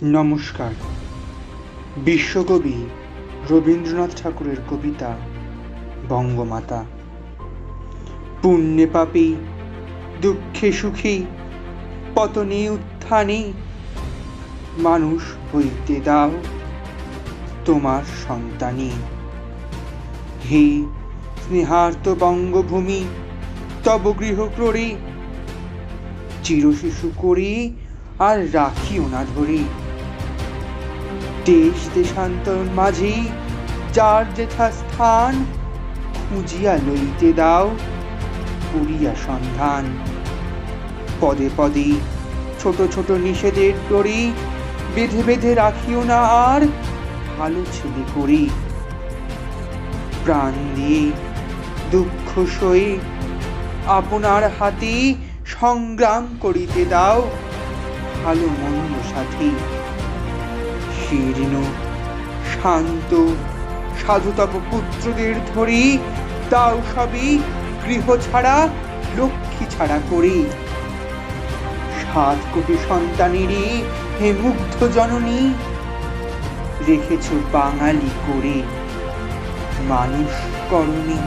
নমস্কার। বিশ্বকবি রবীন্দ্রনাথ ঠাকুরের কবিতা বঙ্গমাতা। পুণ্যে পাপী, দুঃখে সুখী, পতনে উত্থানে মানুষ হইতে দাও তোমার সন্তানে। হে স্নেহার্ত বঙ্গভূমি, তব গৃহক্রোড়ে চিরশিশু করি আর রাখিও না ধরে। দেশ দেশান্তর মাঝে যার যেথা স্থান খুঁজিয়া লইতে দাও করিয়া সন্ধান। পদে পদে ছোট ছোট নিষেধের ডোরে বেঁধে বেঁধে রাখিও না আর ভালো ছেলে করে। প্রাণ দিয়ে দুঃখ সয়ে আপনার হাতে সংগ্রাম করিতে দাও ভালো মন্দ সাথে। শীর্ণ শান্ত সাধুতপ পুত্রদের ধরে দাও সবই গৃহ ছাড়া লক্ষ্মী ছাড়া করে। 7 কোটি সন্তানেরই হে মুগ্ধ জননী রেখেছ বাঙালি করে মানুষ করণী।